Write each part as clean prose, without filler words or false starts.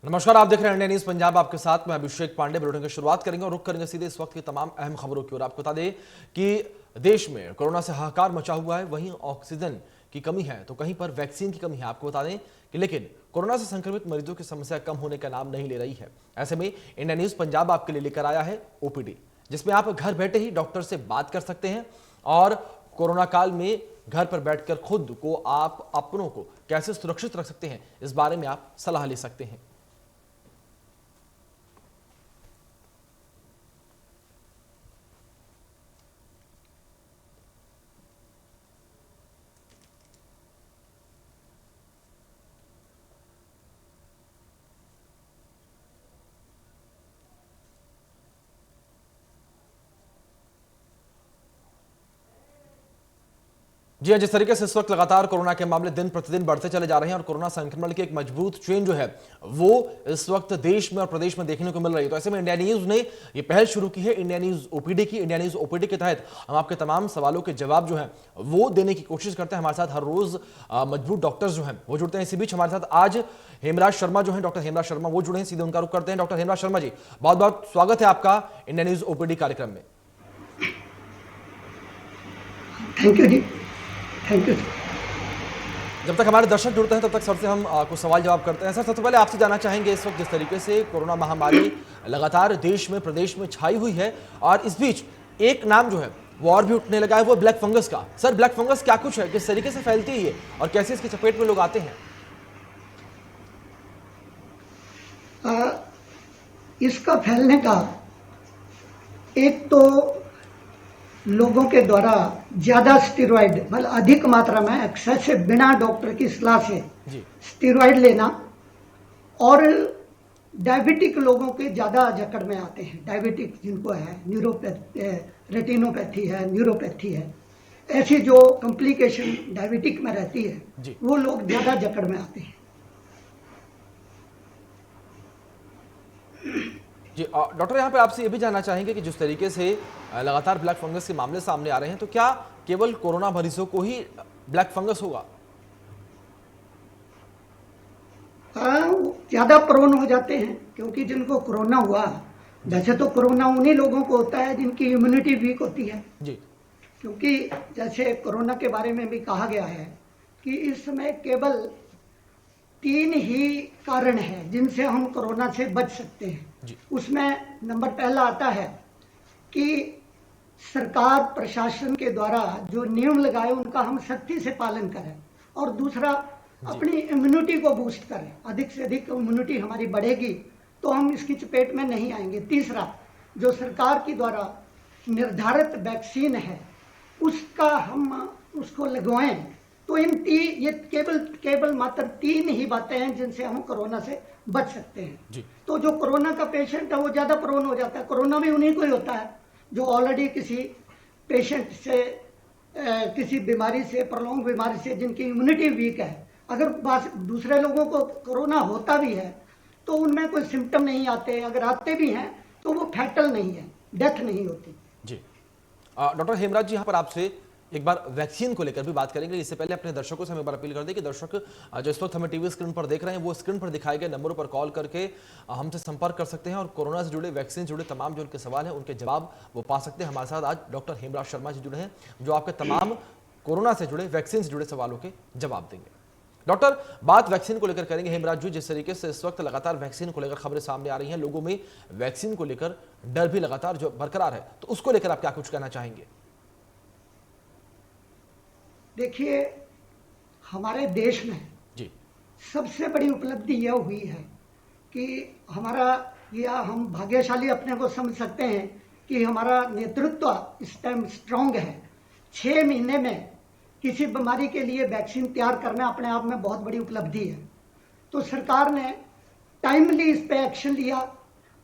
नमस्कार, आप देख रहे हैं इंडिया न्यूज पंजाब। आपके साथ मैं अभिषेक पांडे। बुलेटिन की शुरुआत करेंगे और रुख करेंगे सीधे इस वक्त की तमाम अहम खबरों की ओर। आपको बता दें कि देश में कोरोना से हाहाकार मचा हुआ है, वहीं ऑक्सीजन की कमी है तो कहीं पर वैक्सीन की कमी है। आपको बता दें कि लेकिन कोरोना से संक्रमित मरीजों की समस्या कम होने का नाम नहीं ले रही है। ऐसे में इंडिया न्यूज पंजाब आपके लिए लेकर आया है ओपीडी, जिसमें आप घर बैठे ही डॉक्टर से बात कर सकते हैं और कोरोना काल में घर पर बैठकर खुद को, आप अपनों को कैसे सुरक्षित रख सकते हैं, इस बारे में आप सलाह ले सकते हैं। जी हाँ, जिस तरीके से इस वक्त लगातार कोरोना के मामले दिन प्रतिदिन बढ़ते चले जा रहे हैं और कोरोना संक्रमण की एक मजबूत चेन जो है वो इस वक्त देश में और प्रदेश में देखने को मिल रही है, तो ऐसे में इंडिया न्यूज ने ये पहल शुरू की है इंडिया न्यूज ओपीडी की। इंडिया न्यूज ओपीडी के तहत हम आपके तमाम सवालों के जवाब जो है वो देने की कोशिश करते हैं। हमारे साथ हर रोज मजबूत डॉक्टर्स जो है वो जुड़ते हैं। इसी बीच हमारे साथ आज हेमराज शर्मा जो है, डॉक्टर हेमराज शर्मा वो जुड़े हैं, सीधे उनका रुख करते हैं। डॉक्टर हेमराज शर्मा जी, बहुत बहुत स्वागत है आपका इंडिया न्यूज ओपीडी कार्यक्रम में। Thank you ji, thank you. जब तक हमारे दर्शक जुड़ते हैं तब तक सर से हम कुछ सवाल जवाब करते हैं। सर, सबसे पहले आपसे जानना चाहेंगे, इस वक्त जिस तरीके से कोरोना महामारी लगातार देश में, प्रदेश में छाई हुई है और इस बीच एक नाम जो है वो और भी उठने लगा है, वो ब्लैक फंगस का। सर, ब्लैक फंगस क्या कुछ है, किस तरीके से फैलती है ये और कैसे इसकी चपेट में लोग आते हैं? इसका फैलने का एक तो लोगों के द्वारा ज्यादा स्टेरॉइड, मतलब अधिक मात्रा में एक्सेसिव, बिना डॉक्टर की सलाह से स्टेरॉइड लेना, और डायबिटिक लोगों के ज्यादा जकड़ में आते हैं। डायबिटिक जिनको है, न्यूरोपैथी, रेटिनोपैथी है, न्यूरोपैथी है, ऐसी जो कॉम्प्लिकेशन डायबिटिक में रहती है वो लोग ज्यादा जकड़ में आते हैं। जी डॉक्टर, यहाँ पे आपसे ये भी जानना चाहेंगे कि जिस तरीके से लगातार ब्लैक फंगस के मामले सामने आ रहे हैं, तो क्या केवल कोरोना मरीजों को ही ब्लैक फंगस होगा? ज्यादा प्रोन हो जाते हैं, क्योंकि जिनको कोरोना हुआ, जैसे तो कोरोना उन्हीं लोगों को होता है जिनकी इम्यूनिटी वीक होती है जी। क्योंकि जैसे कोरोना के बारे में भी कहा गया है कि इस समय केवल 3 ही कारण है जिनसे हम कोरोना से बच सकते हैं। उसमें नंबर पहला आता है कि सरकार प्रशासन के द्वारा जो नियम लगाए उनका हम सख्ती से पालन करें, और दूसरा अपनी इम्यूनिटी को बूस्ट करें। अधिक से अधिक इम्यूनिटी हमारी बढ़ेगी तो हम इसकी चपेट में नहीं आएंगे। तीसरा, जो सरकार की द्वारा निर्धारित वैक्सीन है उसका हम उसको लगवाएं। तो ये केवल मात्र 3 ही बातें हैं जिनसे हम कोरोना से बच सकते हैं। तो जो कोरोना का पेशेंट है वो ज्यादा प्रोन हो जाता है। कोरोना भी उन्हीं को ही होता है जो ऑलरेडी किसी पेशेंट से, किसी बीमारी से, प्रोलॉन्ग बीमारी से, जिनकी इम्यूनिटी वीक है। अगर दूसरे लोगों को कोरोना होता भी है तो उनमें कोई सिम्टम नहीं आते, अगर आते भी हैं तो वो फैटल नहीं है, डेथ नहीं होती जी। डॉक्टर हेमराज जी, यहाँ पर आपसे एक बार वैक्सीन को लेकर भी बात करेंगे। इससे पहले अपने दर्शकों से हम एक बार अपील कर दें कि दर्शक जो इस वक्त हमें टीवी स्क्रीन पर देख रहे हैं वो स्क्रीन पर दिखाए गए नंबरों पर कॉल करके हमसे संपर्क कर सकते हैं और कोरोना से जुड़े, वैक्सीन से जुड़े तमाम जो उनके सवाल हैं उनके जवाब वो पा सकते हैं। हमारे साथ आज डॉक्टर हेमराज शर्मा जी जुड़े हैं जो आपके तमाम कोरोना से जुड़े, वैक्सीन से जुड़े सवालों के जवाब देंगे। डॉक्टर, बात वैक्सीन को लेकर करेंगे। हेमराज जी, जिस तरीके से इस वक्त लगातार वैक्सीन को लेकर खबरें सामने आ रही हैं, लोगों में वैक्सीन को लेकर डर भी लगातार जो बरकरार है, तो उसको लेकर आप क्या कुछ कहना चाहेंगे? देखिए, हमारे देश में जी सबसे बड़ी उपलब्धि यह हुई है कि हम भाग्यशाली अपने को समझ सकते हैं कि हमारा नेतृत्व इस टाइम स्ट्रांग है। 6 महीने में किसी बीमारी के लिए वैक्सीन तैयार करना अपने आप में बहुत बड़ी उपलब्धि है। तो सरकार ने टाइमली इस पे एक्शन लिया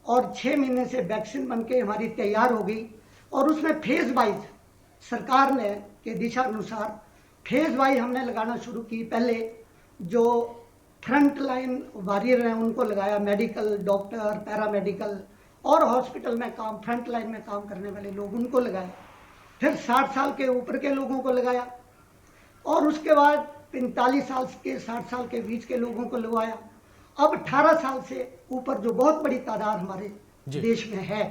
और 6 महीने से वैक्सीन बनके हमारी तैयार हो गई, और उसमें फेज वाइज सरकार ने के दिशा अनुसार फेज वाइज हमने लगाना शुरू की। पहले जो फ्रंट लाइन वॉरियर हैं उनको लगाया, मेडिकल, डॉक्टर, पैरामेडिकल और हॉस्पिटल में काम, फ्रंट लाइन में काम करने वाले लोग, उनको लगाया। फिर 60 साल के ऊपर के लोगों को लगाया, और उसके बाद 45 साल के, 60 साल के बीच के लोगों को लगवाया, अब 18 साल से ऊपर जो बहुत बड़ी तादाद हमारे जी। देश में है,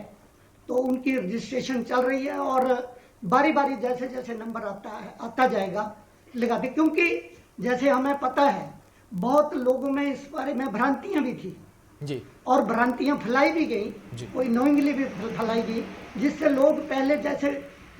तो उनकी रजिस्ट्रेशन चल रही है और बारी बारी जैसे जैसे नंबर आता जाएगा लगाते, क्योंकि जैसे हमें पता है बहुत लोगों में इस बारे में भ्रांतियां भी थी जी और भ्रांतियां फैलाई भी गई, जी। कोई नोइंगली भी फैलाई गई, जिससे लोग पहले जैसे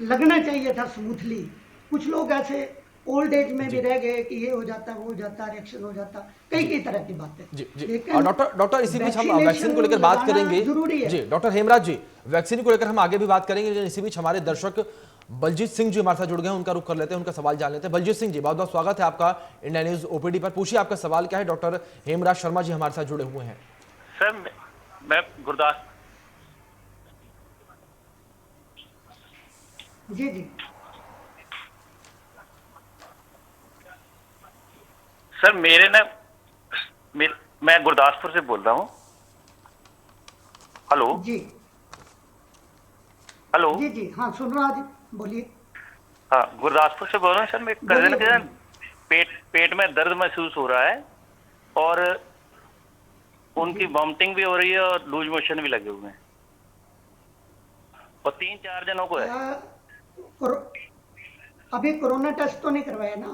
लगना चाहिए था स्मूथली, कुछ लोग ऐसे ओल्ड एज में जी। भी रह गए कि ये हो जाता वो हो जाता, रिएक्शन हो जाता, कई तरह की बातें। जी जी। लेकिन डॉक्टर इसी बीच हम वैक्सीनेशन वैक्सीन को लेकर बात लगाना करेंगे जरूरी है। जी। डॉक्टर हेमराज जी, वैक्सीन को लेकर हम आगे भी बात करेंगे, लेकिन इसी बीच हमारे दर्शक बलजीत सिंह जी हमारे साथ जुड़ गए हैं, उनका रुख कर लेते हैं, उनका सवाल जान लेते हैं। बलजीत सिंह जी, बहुत बहुत स्वागत है आपका इंडिया न्यूज ओपीडी पर। पूछिए आपका सवाल क्या है। डॉक्टर हेमराज शर्मा जी हमारे साथ जुड़े हुए हैं। सर मैं गुरदास जी जी सर मैं गुरदासपुर से बोल रहा हूँ। हेलो जी हेलो। जी जी, हाँ सुन रहा जी, बोलिए। हाँ, गुरदासपुर से बोल रहा हूँ सर। मैं कजन के पेट में दर्द महसूस हो रहा है और उनकी वॉमिटिंग भी हो रही है और लूज मोशन भी लगे हुए हैं और 3-4 जनों को है। अभी कोरोना टेस्ट तो नहीं करवाया ना?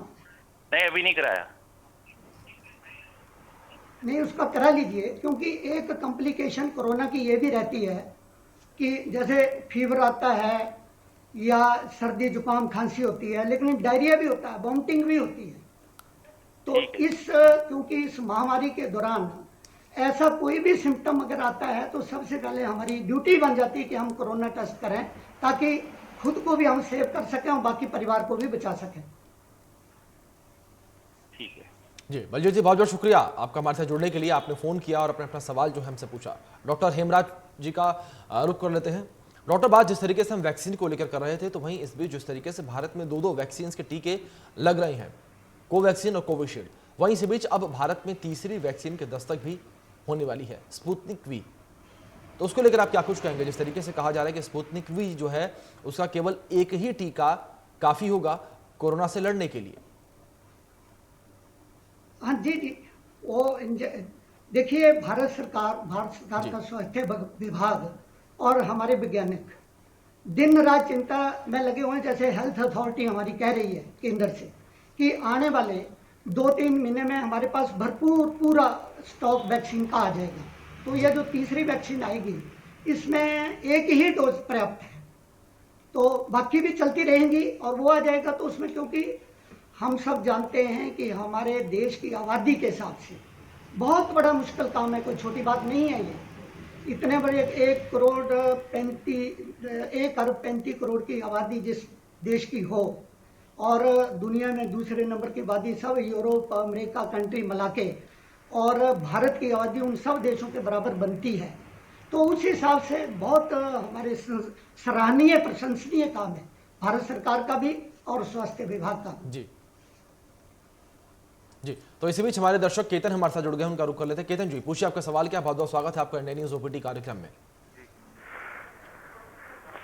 नहीं, अभी नहीं कराया। नहीं, उसका करा लीजिए, क्योंकि एक कॉम्प्लिकेशन कोरोना की ये भी रहती है कि जैसे फीवर आता है या सर्दी जुकाम खांसी होती है, लेकिन डायरिया भी होता है, वॉमिटिंग भी होती है। तो क्योंकि इस महामारी के दौरान ऐसा कोई भी सिम्टम अगर आता है तो सबसे पहले हमारी ड्यूटी बन जाती है कि हम कोरोना टेस्ट करें, ताकि खुद को भी हम सेव कर सकें और बाकी परिवार को भी बचा सकें। ठीक है जी बलजीत जी, बहुत बहुत शुक्रिया आपका हमारे साथ जुड़ने के लिए। आपने फोन किया और अपना सवाल जो है हमसे पूछा। डॉक्टर हेमराज जी का रुख कर लेते हैं। डॉक्टर, बात जिस तरीके से हम वैक्सीन को लेकर कर रहे थे, तो वहीं इस बीच जिस तरीके से भारत में दो वैक्सीन के टीके लग रहे हैं, कोवैक्सीन और कोविशील्ड, वहीं इसी बीच अब भारत में तीसरी वैक्सीन की दस्तक भी होने वाली है, स्पुतनिक वी। तो उसको लेकर आप क्या कुछ कहेंगे? जिस तरीके से कहा जा रहा है कि स्पुतनिक वी जो है उसका केवल एक ही टीका काफी होगा कोरोना से लड़ने के लिए। हाँ जी जी, वो देखिए, भारत सरकार का स्वास्थ्य विभाग और हमारे वैज्ञानिक दिन रात चिंता में लगे हुए हैं। जैसे हेल्थ अथॉरिटी हमारी कह रही है केंद्र से कि आने वाले 2-3 महीने में हमारे पास भरपूर पूरा स्टॉक वैक्सीन का आ जाएगा। तो यह जो तीसरी वैक्सीन आएगी, इसमें एक ही डोज पर्याप्त है, तो बाकी भी चलती रहेंगी और वो आ जाएगा। तो उसमें, क्योंकि हम सब जानते हैं कि हमारे देश की आबादी के हिसाब से बहुत बड़ा मुश्किल काम है, कोई छोटी बात नहीं है ये। इतने बड़े 1 अरब 35 करोड़ की आबादी जिस देश की हो, और दुनिया में दूसरे नंबर की आबादी सब यूरोप अमेरिका कंट्री मिला के, और भारत की आबादी उन सब देशों के बराबर बनती है। तो उस हिसाब से बहुत हमारे सराहनीय प्रशंसनीय काम है भारत सरकार का भी और स्वास्थ्य विभाग का। जी जी, तो इसी बीच हमारे दर्शक केतन हमारे साथ जुड़ गए, उनका रुख कर लेते हैं। केतन जी, पूछिए आपका सवाल क्या। बहुत बहुत स्वागत है आपका इंडिया न्यूज ओपीडी कार्यक्रम में।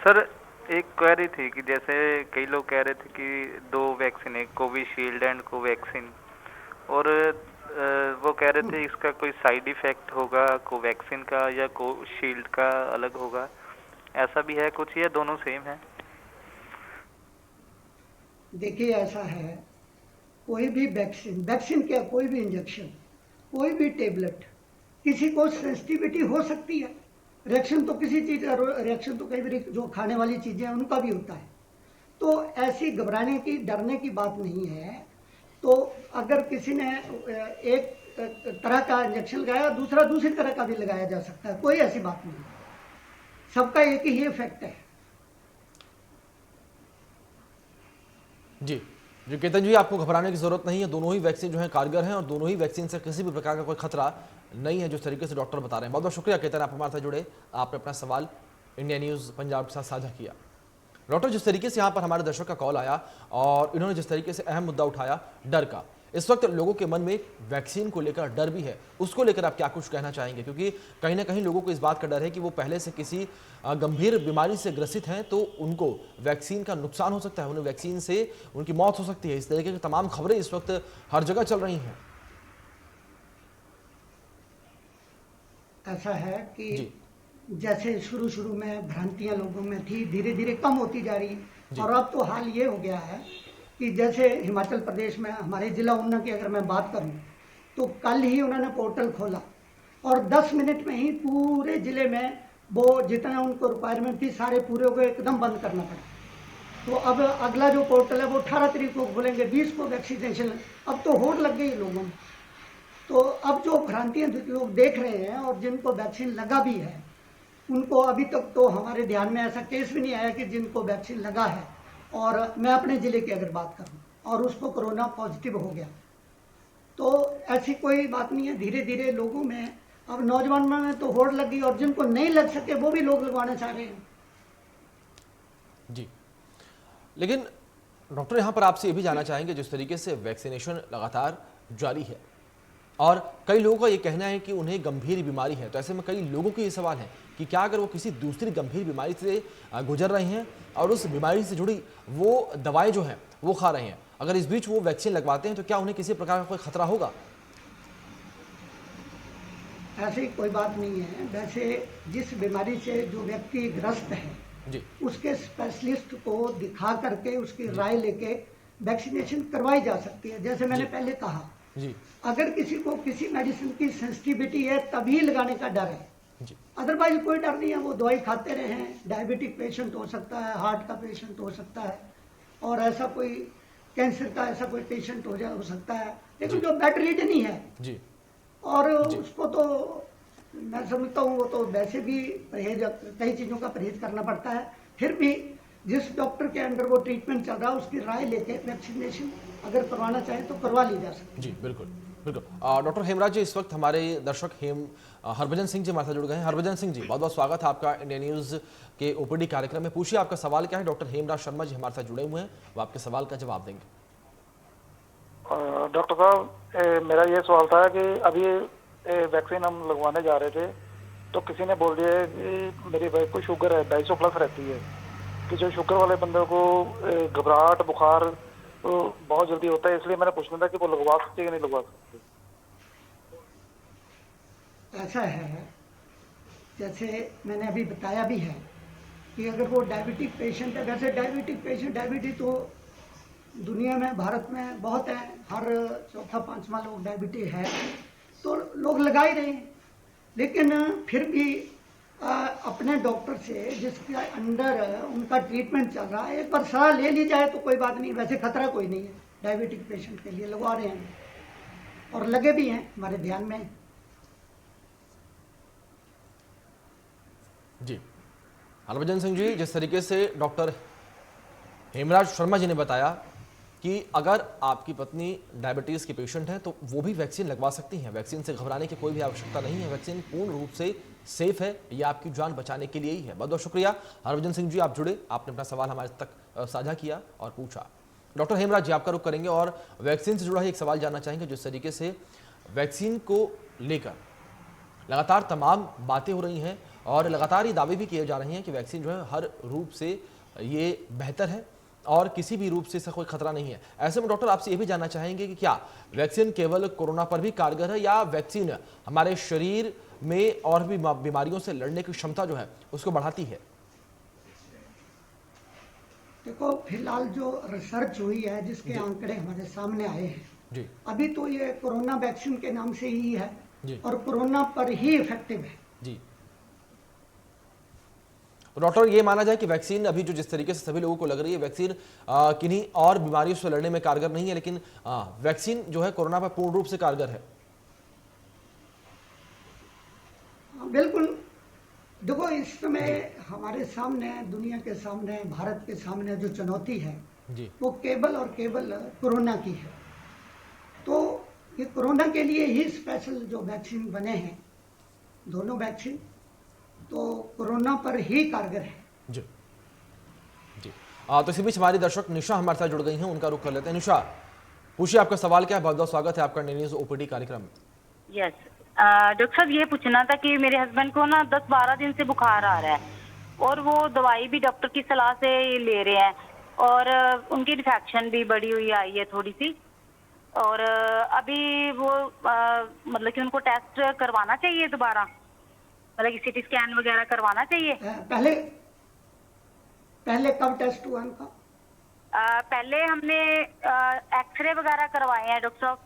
सर, एक क्वेरी थी कि जैसे कई लोग कह रहे थे कि 2 वैक्सीन है, कोविशील्ड एंड कोवैक्सीन, और वो कह रहे थे इसका कोई साइड इफेक्ट होगा कोवैक्सीन का या कोविशील्ड का अलग होगा, ऐसा भी है कुछ या दोनों सेम है? देखिए, ऐसा है, कोई भी वैक्सीन क्या, कोई भी इंजेक्शन, कोई भी टेबलेट, किसी को सेंसिटिविटी हो सकती है। रिएक्शन तो किसी चीज़ का रिएक्शन तो कई बार जो खाने वाली चीज़ें हैं उनका भी होता है। तो ऐसी घबराने की, डरने की बात नहीं है। तो अगर किसी ने एक तरह का इंजेक्शन लगाया, दूसरा दूसरी तरह का भी लगाया जा सकता है, कोई ऐसी बात नहीं, सबका एक ही इफेक्ट है। जी जी केतन जी, आपको घबराने की जरूरत नहीं है। दोनों ही वैक्सीन जो है कारगर हैं और दोनों ही वैक्सीन से किसी भी प्रकार का कोई खतरा नहीं है, जिस तरीके से डॉक्टर बता रहे हैं। बहुत बहुत शुक्रिया केतन, आप हमारे साथ जुड़े, आपने अपना सवाल इंडिया न्यूज पंजाब के साथ साझा किया। डॉक्टर, जिस तरीके से यहाँ पर हमारे दर्शक का कॉल आया और इन्होंने जिस तरीके से अहम मुद्दा उठाया डर का, इस वक्त लोगों के मन में वैक्सीन को लेकर डर भी है, उसको लेकर आप क्या कुछ कहना चाहेंगे? क्योंकि कहीं ना कहीं लोगों को इस बात का डर है कि वो पहले से किसी गंभीर बीमारी से ग्रसित हैं तो उनको वैक्सीन का नुकसान हो सकता है, उन्हें वैक्सीन से उनकी मौत हो सकती है। इस तरीके की तमाम खबरें इस वक्त हर जगह चल रही हैं। ऐसा है कि जी जैसे शुरू शुरू में भ्रांतियां लोगों में थी, धीरे धीरे कम होती जा रही, और अब तो हाल ये हो गया है कि जैसे हिमाचल प्रदेश में हमारे जिला ऊना की अगर मैं बात करूं, तो कल ही उन्होंने पोर्टल खोला और 10 मिनट में ही पूरे जिले में वो जितना उनको रिक्वायरमेंट थी सारे पूरे हो गए, एकदम बंद करना पड़ा। तो अब अगला जो पोर्टल है वो 18 तारीख को खोलेंगे, 20 को वैक्सीनेशन। अब तो होड़ लग गई लोगों में। तो अब जो भ्रांतियां लोग देख रहे हैं और जिनको वैक्सीन लगा भी है, उनको अभी तक तो हमारे ध्यान में ऐसा केस भी नहीं आया कि जिनको वैक्सीन लगा है और मैं अपने ज़िले की अगर बात करूं और उसको कोरोना पॉजिटिव हो गया, तो ऐसी कोई बात नहीं है। धीरे धीरे लोगों में, अब नौजवानों में तो होड़ लग गई और जिनको नहीं लग सके वो भी लोग लगवाना चाह रहे हैं। जी, लेकिन डॉक्टर यहाँ पर आपसे ये भी जानना चाहेंगे, जिस तरीके से वैक्सीनेशन लगातार जारी है और कई लोगों का ये कहना है कि उन्हें गंभीर बीमारी है, तो ऐसे में कई लोगों के ये सवाल है कि क्या अगर वो किसी दूसरी गंभीर बीमारी से गुजर रहे हैं और उस बीमारी से जुड़ी वो दवाएं जो हैं वो खा रहे हैं, अगर इस बीच वो वैक्सीन लगवाते हैं तो क्या उन्हें किसी प्रकार का कोई खतरा होगा? ऐसी कोई बात नहीं है। वैसे जिस बीमारी से जो व्यक्ति ग्रस्त है, जी उसके स्पेशलिस्ट को दिखा करके उसकी राय लेके वैक्सीनेशन करवाई जा सकती है। जैसे मैंने पहले कहा, जी अगर किसी को किसी मेडिसिन की सेंसिटिविटी है तभी लगाने का डर है, जी अदरवाइज कोई डर नहीं है। वो दवाई खाते रहे हैं। डायबिटिक पेशेंट हो सकता है, हार्ट का पेशेंट हो सकता है, और ऐसा कोई कैंसर का ऐसा कोई पेशेंट हो सकता है, लेकिन जो बेड रिडन ही है जी और उसको तो मैं समझता हूँ वो तो वैसे भी परहेज, कई चीज़ों का परहेज करना पड़ता है। फिर भी जिस डॉक्टर के अंडर वो ट्रीटमेंट चल रहा है उसकी राय लेके वैक्सीनेशन अगर करवाना चाहे तो करवा ली जा सकती है। जी बिल्कुल बिल्कुल। डॉक्टर हेमराज जी, इस वक्त हमारे दर्शक हरभजन सिंह जी हमारे साथ जुड़ गए हैं। हरभजन सिंह जी, बहुत बहुत स्वागत है आपका इंडिया न्यूज़ के ओपीडी कार्यक्रम में। पूछिए आपका सवाल क्या है। डॉक्टर हेमराज शर्मा जी हमारे साथ जुड़े हुए हैं, वो आपके सवाल का जवाब देंगे। डॉक्टर साहब, मेरा ये सवाल था कि अभी वैक्सीन हम लगवाने जा रहे थे, तो किसी ने बोल दिया कि मेरी वाइफ को शुगर है, 250 प्लस रहती है, कि जो शुगर वाले बंदे को घबराहट बुखार तो बहुत जल्दी होता है, इसलिए मैंने पूछना था कि वो लगवा सकते हैं कि नहीं लगवा सकते। ऐसा है, जैसे मैंने अभी बताया भी है कि अगर वो डायबिटिक पेशेंट है, वैसे डायबिटिक पेशेंट, डायबिटीज तो दुनिया में, भारत में बहुत है, हर चौथा पांचवा लोग डायबिटीज है, तो लोग लगा ही रहे हैं। लेकिन फिर भी अपने डॉक्टर से जिसके अंडर उनका ट्रीटमेंट चल रहा है, एक बार सलाह ले ली जाए तो कोई बात नहीं। वैसे खतरा कोई नहीं है, डायबिटिक पेशेंट के लिए लगवा रहे हैं और लगे भी हैं, हमारे ध्यान में। जी, हरभजन सिंह जी, जिस तरीके से डॉक्टर हेमराज शर्मा जी ने बताया कि अगर आपकी पत्नी डायबिटीज़ की पेशेंट है तो वो भी वैक्सीन लगवा सकती हैं। वैक्सीन से घबराने की कोई भी आवश्यकता नहीं है। वैक्सीन पूर्ण रूप से सेफ है, ये आपकी जान बचाने के लिए ही है। बहुत बहुत शुक्रिया हरभजन सिंह जी, आप जुड़े, आपने अपना सवाल हमारे तक साझा किया और पूछा। डॉक्टर हेमराज जी, आपका रुख करेंगे और वैक्सीन से जुड़ा ही एक सवाल जानना चाहेंगे। जिस तरीके से वैक्सीन को लेकर लगातार तमाम बातें हो रही हैं और लगातार ये दावे भी किए जा रहे हैं कि वैक्सीन जो है हर रूप से ये बेहतर है और किसी भी रूप से इसका कोई खतरा नहीं है। ऐसे में डॉक्टर आपसे ये भी जानना चाहेंगे कि क्या वैक्सीन केवल कोरोना पर भी कारगर है या वैक्सीन हमारे शरीर में और भी बीमारियों से लड़ने की क्षमता जो है उसको बढ़ाती है? देखो, फिलहाल जो रिसर्च हुई है, जिसके आंकड़े हमारे सामने आए हैं जी, अभी तो ये कोरोना वैक्सीन के नाम से ही है जी, और कोरोना पर ही इफेक्टिव है। जी। तो डॉक्टर, ये माना जाए कि वैक्सीन अभी जो जिस तरीके से सभी लोगों को लग रही है, वैक्सीन किन्हीं और बीमारियों से लड़ने में कारगर नहीं है, लेकिन वैक्सीन जो है कोरोना पर पूर्ण रूप से कारगर है। बिल्कुल। देखो, इस समय हमारे सामने, दुनिया के सामने, भारत के सामने जो चुनौती है जी, वो केवल और केवल कोरोना की है। तो ये कोरोना के लिए ही स्पेशल जो वैक्सीन बने हैं, दोनों वैक्सीन तो कोरोना पर ही कारगर है। जी, जी। तो इसी बीच हमारी दर्शक निशा हमारे साथ जुड़ गई हैं, उनका रुख कर लेते हैं। निशा, पूछिए आपका सवाल क्या है। बहुत बहुत स्वागत है आपका इंडिया न्यूज़ ओपीडी कार्यक्रम में। यस डॉक्टर साहब, ये पूछना था कि मेरे हस्बैंड को ना 10-12 दिन से बुखार आ रहा है और वो दवाई भी डॉक्टर की सलाह से ले रहे हैं और उनकी इन्फेक्शन भी बढ़ी हुई आई है थोड़ी सी, और अभी वो मतलब कि उनको टेस्ट करवाना चाहिए दोबारा। मतलब सीटी स्कैन वगैरह करवाना चाहिए? पहले पहले कब टेस्ट हुआ उनका? पहले हमने एक्सरे वगैरह करवाए हैं डॉक्टर साहब,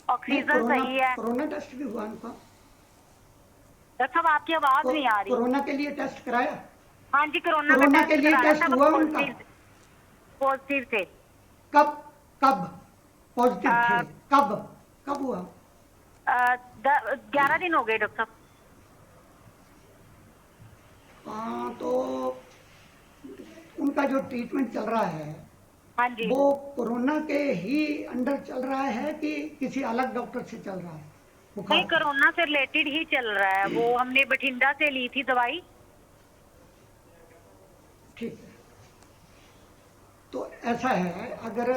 ऑक्सीजन सही है। कोरोना टेस्ट भी हुआ उनका? डॉक्टर साहब आपकी आवाज नहीं आ रही। कोरोना के लिए टेस्ट कराया? हाँ जी, कोरोना के लिए टेस्ट हुआ उनका? पॉजिटिव थे। कब कब पॉजिटिव थे? कब कब हुआ? 11 दिन हो गए डॉक्टर साहब। हाँ, तो उनका जो ट्रीटमेंट चल रहा है, हाँ जी, वो कोरोना के ही अंडर चल रहा है कि किसी अलग डॉक्टर से चल रहा है? नहीं, कोरोना से रिलेटेड ही चल रहा है। वो हमने बठिंडा से ली थी दवाई। ठीक है, तो ऐसा है, अगर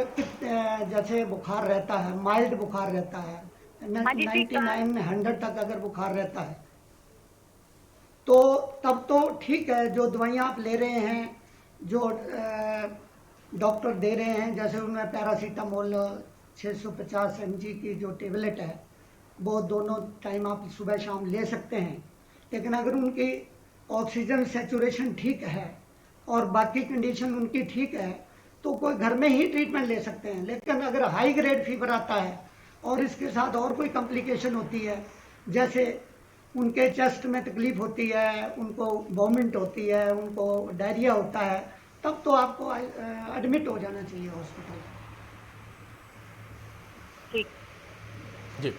जैसे बुखार रहता है, माइल्ड बुखार रहता है, हाँ जी, ठीक है। 99-100 तक अगर बुखार रहता है, तो तब तो ठीक है। जो दवाइयाँ आप ले रहे हैं, जो डॉक्टर दे रहे हैं, जैसे उनमें पैरासीटामोल 650 mg की जो टेबलेट है, वो दोनों टाइम आप सुबह शाम ले सकते हैं। लेकिन अगर उनकी ऑक्सीजन सेचुरेशन ठीक है और बाकी कंडीशन उनकी ठीक है, तो कोई घर में ही ट्रीटमेंट ले सकते हैं। लेकिन अगर हाई ग्रेड फीवर आता है और इसके साथ और कोई कॉम्प्लिकेशन होती है, जैसे उनके चेस्ट में तकलीफ होती है, उनको वॉमिट होती है, उनको डायरिया होता है, तब तो आपको एडमिट हो जाना चाहिए हॉस्पिटल। ठीक जी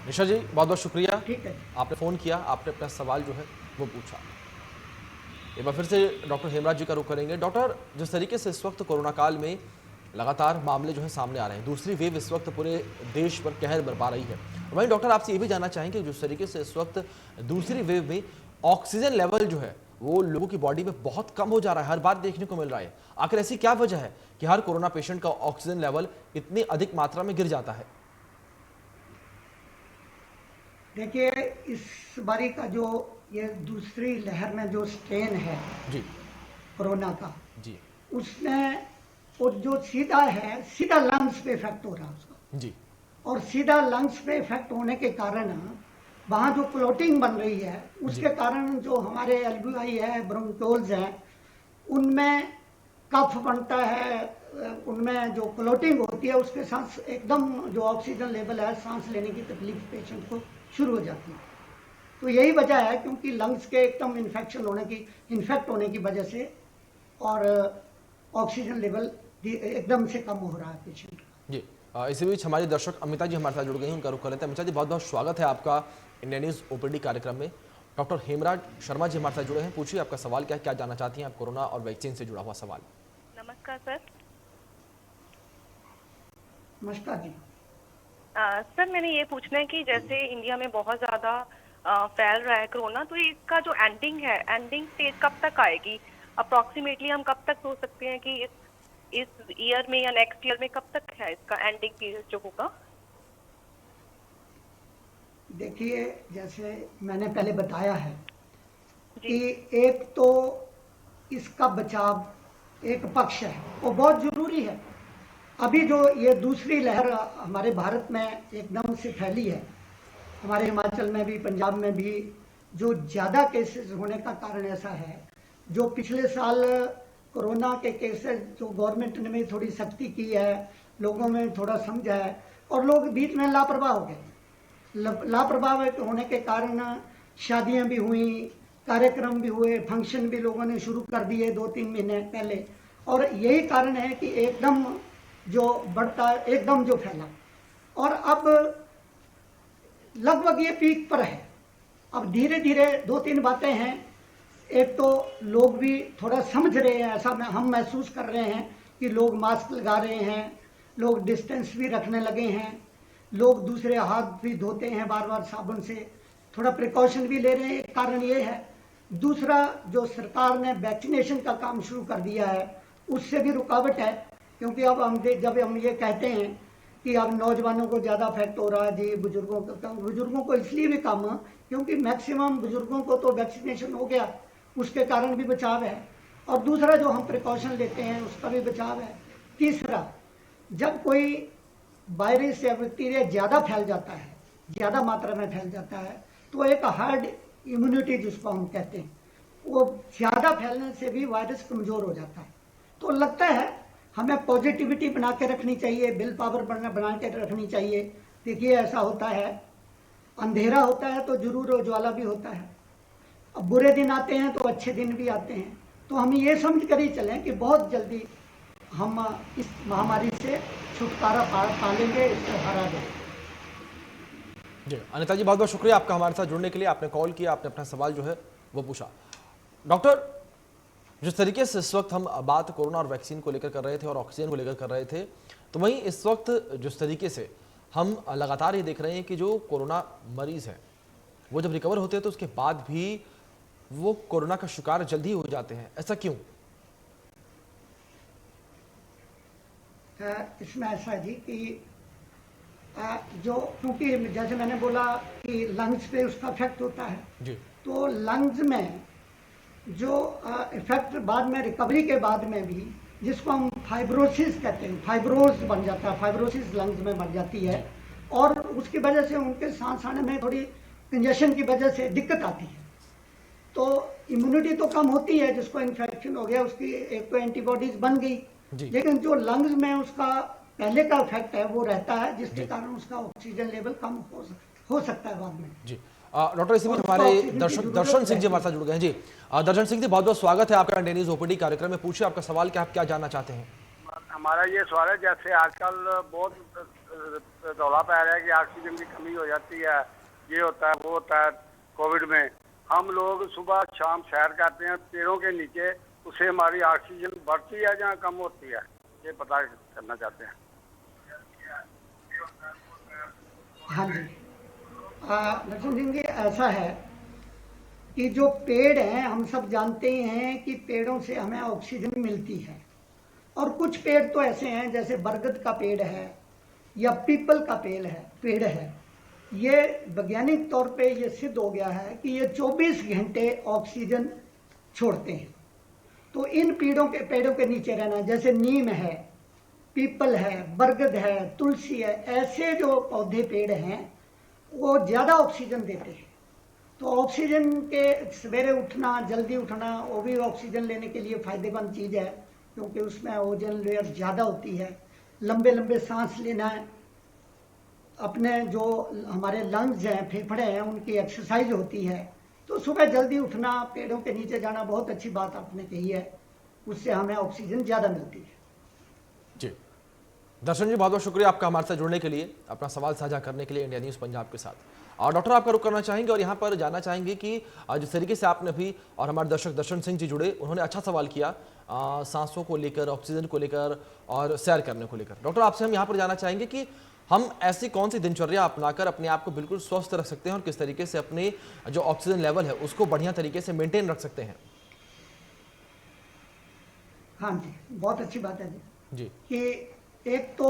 निशा जी, बहुत बहुत शुक्रिया। ठीक है, आपने फ़ोन किया, आपने अपना सवाल जो है वो पूछा। एक बार फिर से डॉक्टर हेमराज जी का रुख करेंगे। डॉक्टर, जिस तरीके से इस वक्त कोरोना काल में लगातार मामले जो है सामने आ रहे हैं, दूसरी वेव इस वक्त पूरे देश पर कहर बरपा रही है, वहीं डॉक्टर आपसे ये भी जानना चाहेंगे जिस तरीके से इस वक्त दूसरी वेव में ऑक्सीजन लेवल जो है वो लोगों की बॉडी में बहुत कम हो जा रहा है, हर बार देखने को मिल रहा है। आखिर ऐसी क्या वजह है कि हर कोरोना पेशेंट का ऑक्सीजन लेवल इतनी अधिक मात्रा में गिर जाता है? देखिए, इस बारी का जो ये दूसरी लहर में जो स्ट्रेन है जी कोरोना का, जी उसमें वो जो सीधा है, सीधा लंग्स पे इफेक्ट हो रहा है उसका। जी और सीधा लंग्स पे इफेक्ट होने के कारण वहाँ जो क्लोटिंग बन रही है, उसके कारण जो हमारे एल्वियाई है, ब्रोंक्योल्स हैं, उनमें कफ बनता है, उनमें जो क्लोटिंग होती है, उसके साथ एकदम जो ऑक्सीजन लेवल है, सांस लेने की तकलीफ पेशेंट को शुरू हो जाती है। तो यही वजह है, क्योंकि लंग्स के एकदम इन्फेक्ट होने की वजह से और ऑक्सीजन लेवल एकदम से कम हो रहा है पेशेंट का। जी इसी बीच हमारी दर्शक अमिता जी हमारे साथ जुड़ गई हैं, उनका रुख कर लेते हैं। अमिता जी, बहुत बहुत स्वागत है आपका इंडिया न्यूज़ ओपीडी कार्यक्रम में। डॉक्टर हेमराज शर्मा जी हमारे साथ जुड़े हैं, पूछिए आपका सवाल क्या जानना चाहती हैं आप कोरोना और वैक्सीन से जुड़ा हुआ सवाल। नमस्कार सर। नमस्कार जी। सर, मैंने ये पूछना है कि जैसे इंडिया में बहुत ज़्यादा फैल रहा है कोरोना, तो इसका जो एंडिंग स्टेज कब तक आएगी? अप्रॉक्सीमेटली हम कब तक सोच सकते हैं कि इस ईयर में या नेक्स्ट ईयर में कब तक है इसका एंडिंग पीरियड जो होगा? देखिए, जैसे मैंने पहले बताया है जी। कि एक तो इसका बचाव एक पक्ष है, वो बहुत जरूरी है। अभी जो ये दूसरी लहर हमारे भारत में एकदम से फैली है, हमारे हिमाचल में भी, पंजाब में भी, जो ज़्यादा केसेस होने का कारण ऐसा है, जो पिछले साल कोरोना के केसेस जो गवर्नमेंट ने भी थोड़ी सख्ती की है, लोगों में थोड़ा समझ है, और लोग बीच में लापरवाह हो गए। लापरवाह होने के कारण शादियां भी हुई, कार्यक्रम भी हुए, फंक्शन भी लोगों ने शुरू कर दिए 2-3 महीने पहले, और यही कारण है कि एकदम जो बढ़ता, एकदम जो फैला, और अब लगभग ये पीक पर है। अब धीरे धीरे 2-3 बातें हैं। एक तो लोग भी थोड़ा समझ रहे हैं, ऐसा हम महसूस कर रहे हैं कि लोग मास्क लगा रहे हैं, लोग डिस्टेंस भी रखने लगे हैं, लोग दूसरे हाथ भी धोते हैं बार बार साबुन से, थोड़ा प्रिकॉशन भी ले रहे हैं। एक कारण ये है। दूसरा, जो सरकार ने वैक्सीनेशन का काम शुरू कर दिया है, उससे भी रुकावट है, क्योंकि अब जब हम ये कहते हैं कि अब नौजवानों को ज़्यादा इफेक्ट हो रहा है जी, बुजुर्गों को इसलिए भी कम, क्योंकि मैक्सिमम बुजुर्गों को तो वैक्सीनेशन हो गया, उसके कारण भी बचाव है। और दूसरा, जो हम प्रिकॉशन लेते हैं, उसका भी बचाव है। तीसरा, जब कोई वायरस या बैक्टीरिया ज़्यादा फैल जाता है, ज़्यादा मात्रा में फैल जाता है, तो एक हार्ड इम्यूनिटी जिसको हम कहते हैं, वो ज़्यादा फैलने से भी वायरस कमज़ोर हो जाता है। तो लगता है हमें पॉजिटिविटी बना के रखनी चाहिए, विल पावर बना के रखनी चाहिए। देखिए ऐसा होता है, अंधेरा होता है तो जरूर उजाला भी होता है, अब बुरे दिन आते हैं तो अच्छे दिन भी आते हैं। तो हम ये समझ कर ही चलें कि बहुत जल्दी हम इस महामारी से छुटकारा पा लेंगे, इससे हरा देंगे। जी अनिता जी, बहुत बहुत शुक्रिया आपका हमारे साथ जुड़ने के लिए। आपने कॉल किया, आपने अपना सवाल जो है वो पूछा। डॉक्टर, जिस तरीके से इस वक्त हम बात कोरोना और वैक्सीन को लेकर कर रहे थे और ऑक्सीजन को लेकर कर रहे थे, तो वहीं इस वक्त जिस तरीके से हम लगातार ये देख रहे हैं कि जो कोरोना मरीज है वो जब रिकवर होते हैं तो उसके बाद भी वो कोरोना का शिकार जल्दी हो जाते हैं, ऐसा क्यों? इसमें ऐसा है जी कि जो, क्योंकि जैसे मैंने बोला कि लंग्स पे उसका इफेक्ट होता है जी। तो लंग्स में जो इफेक्ट बाद में, रिकवरी के बाद में भी, जिसको हम फाइब्रोसिस कहते हैं, फाइब्रोज बन जाता है, फाइब्रोसिस लंग्स में बन जाती है और उसकी वजह से उनके सांस आने में थोड़ी कंजेशन की वजह से दिक्कत आती है। तो इम्यूनिटी तो कम होती है, जिसको इन्फेक्शन हो गया उसकी एक तो एंटीबॉडीज बन गई, लेकिन जो लंग्स में उसका पहले का इफेक्ट है वो रहता है, जिसके कारण उसका ऑक्सीजन लेवल कम हो सकता है बाद में। जी डॉक्टर, इसी बीच हमारे दर्शन सिंह जी हमारे साथ जुड़ गए हैं। जी दर्शन सिंह जी, बहुत बहुत स्वागत है आपका इंडिया न्यूज ओपीडी कार्यक्रम में। पूछिए आपका सवाल, क्या आप क्या जानना चाहते हैं? हमारा ये सवाल है, जैसे आजकल बहुत दौला पै रहा है कि ऑक्सीजन की कमी हो जाती है, ये होता है वो होता है कोविड में। हम लोग सुबह शाम सैर करते हैं पेड़ों के नीचे, उससे हमारी ऑक्सीजन बढ़ती है या कम होती है, ये पता करना चाहते हैं। हाँ जी, दर्शन सिंह जी, ऐसा है कि जो पेड़ हैं, हम सब जानते हैं कि पेड़ों से हमें ऑक्सीजन मिलती है, और कुछ पेड़ तो ऐसे हैं जैसे बरगद का पेड़ है या पीपल का पेड़ है, ये वैज्ञानिक तौर पे ये सिद्ध हो गया है कि ये 24 घंटे ऑक्सीजन छोड़ते हैं। तो इन पेड़ों के नीचे रहना, जैसे नीम है, पीपल है, बरगद है, तुलसी है, ऐसे जो पौधे पेड़ हैं वो ज़्यादा ऑक्सीजन देते हैं। तो ऑक्सीजन के सवेरे उठना, जल्दी उठना, वो भी ऑक्सीजन लेने के लिए फ़ायदेमंद चीज़ है, क्योंकि उसमें ओजोन लेयर ज़्यादा होती है। लंबे लंबे सांस लेना है, अपने जो हमारे लंग्स हैं, फेफड़े हैं, उनकी एक्सरसाइज होती है। तो सुबह जल्दी उठना, पेड़ों के नीचे जाना, बहुत अच्छी बात आपने कही है, उससे हमें ऑक्सीजन ज़्यादा मिलती है। जी दर्शन जी, बहुत बहुत शुक्रिया आपका हमारे साथ जुड़ने के लिए, अपना सवाल साझा करने के लिए इंडिया न्यूज़ पंजाब के साथ। और डॉक्टर, आपका रुख करना चाहेंगे और यहाँ पर जानना चाहेंगे कि जिस तरीके से आपने भी और हमारे दर्शक दर्शन सिंह जी जुड़े, उन्होंने अच्छा सवाल किया सांसों को लेकर, ऑक्सीजन को लेकर और सैर करने को लेकर। डॉक्टर, आपसे हम यहाँ पर जानना चाहेंगे कि हम ऐसी कौन सी दिनचर्या अपनाकर अपने आप को बिल्कुल स्वस्थ रख सकते हैं और किस तरीके से अपने जो ऑक्सीजन लेवल है उसको बढ़िया तरीके से मेंटेन रख सकते हैं? हाँ जी, बहुत अच्छी बात है जी कि एक तो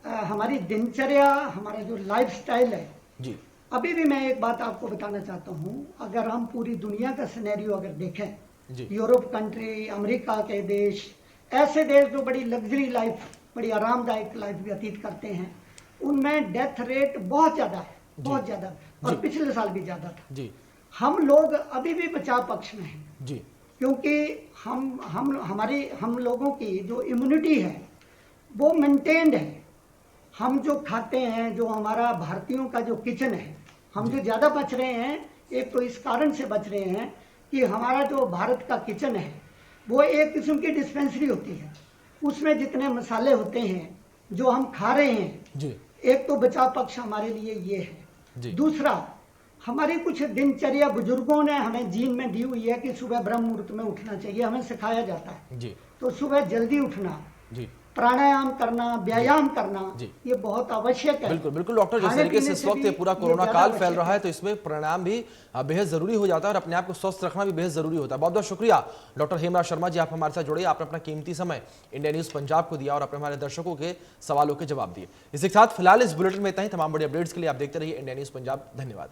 हमारी दिनचर्या, हमारा जो लाइफस्टाइल है जी। अभी भी मैं एक बात आपको बताना चाहता हूँ, अगर हम पूरी दुनिया का सिनेरियो अगर देखें, यूरोप कंट्री, अमेरिका के देश, ऐसे देश जो बड़ी लग्जरी लाइफ, बड़ी आरामदायक लाइफ व्यतीत करते हैं, उनमें डेथ रेट बहुत ज़्यादा है, बहुत ज़्यादा, और पिछले साल भी ज़्यादा था जी। हम लोग अभी भी बचाव पक्ष में हैं जी, क्योंकि हम लोगों की जो इम्यूनिटी है वो मेंटेन्ड है। हम जो खाते हैं, जो हमारा भारतीयों का जो किचन है, हम जो ज़्यादा बच रहे हैं, एक तो इस कारण से बच रहे हैं कि हमारा जो भारत का किचन है वो एक किस्म की डिस्पेंसरी होती है, उसमें जितने मसाले होते हैं जो हम खा रहे हैं जी। एक तो बचाव पक्ष हमारे लिए ये है। दूसरा, हमारी कुछ दिनचर्या बुजुर्गों ने हमें जीन में दी हुई है कि सुबह ब्रह्म मुहूर्त में उठना चाहिए, हमें सिखाया जाता है जी। तो सुबह जल्दी उठना जी, प्राणायाम करना, व्यायाम करना, ये बहुत आवश्यक है। बिल्कुल बिल्कुल डॉक्टर, जिस तरीके से इस वक्त ये पूरा कोरोना काल फैल रहा है तो इसमें प्राणायाम भी बेहद जरूरी हो जाता है और अपने आप को स्वस्थ रखना भी बेहद जरूरी होता है। बहुत बहुत शुक्रिया डॉक्टर हेमराज शर्मा जी, आप हमारे साथ जुड़े, आपने अपना कीमती समय इंडिया न्यूज पंजाब को दिया और अपने हमारे दर्शकों के सवालों के जवाब दिए। इसी के साथ फिलहाल इस बुलेटिन में इतना ही। तमाम बड़ी अपडेट्स के लिए आप देखते रहिए इंडिया न्यूज पंजाब। धन्यवाद।